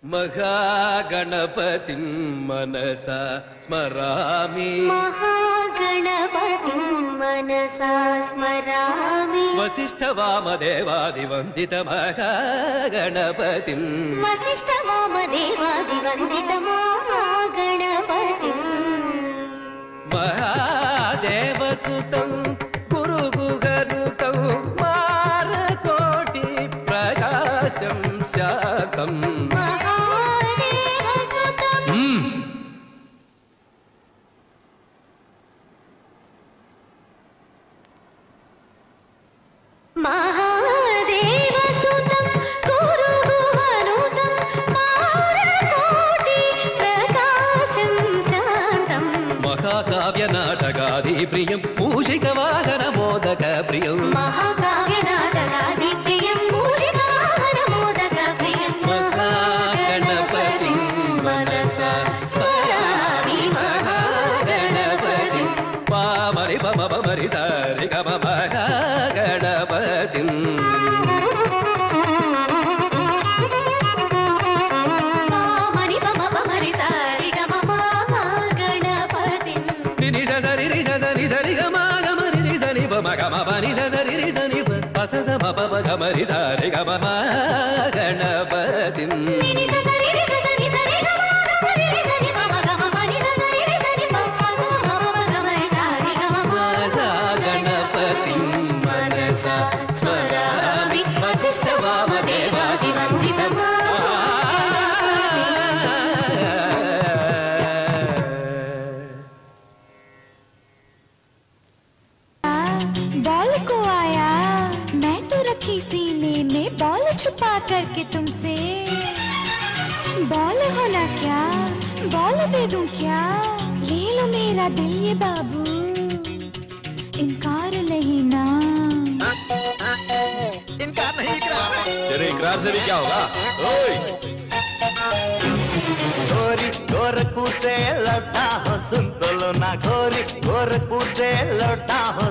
महागणपतिं मनसा स्मरामि महागणपतिं मनसा स्मरामि वसिष्ठवामदेवादिवन्दित महागणपतिं वसिष्ठवामदेवादिवन्दित महागणपतिं महादेवसुतं गुरुगुहनुतं मारकोटि प्रकाशं शाकम् महादेवसुतं गुरुगुहनुतं मारकोटि प्रकाशं शान्तं महाकाव्यनाटकादिप्रियं मूषिकवाहनमोदकप्रियं महाकाव्यनाटकादिप्रियं मूषिकवाहनमोदकप्रियं महागणपतिं मनसा स्मरामि महागणपतिं पामरि पम पमरि सारि गम महागणपतिं पामरि पम पमरि सारि गम महागणपतिं निनि सरि रि सरि सरि गम गमरि रि सनि प गम पनि सरि रि सनि प स प प गमरि सारि गम महागणपतिं निनि सरि रि सरि सरि गम गमरि रि सनि प गम पनि सरि रि सनि प स प प गमरि सारि गम महागणपतिं मनसा स्मरामि वसिष्ठवामदेवादिवन्दित बॉल को आया मैं तो रखी सीने में बॉल छुपा करके तुमसे बॉल होना क्या बॉल दे दूं क्या ले लो मेरा दिल ये बाबू इनकार नहीं ना इनकार नहीं इकरार तेरे इकरार से भी क्या होगा ओए गोरी गोरखपुर से लौटा हो सुन तो लो ना गोरी गोरखपुर से लौटा हो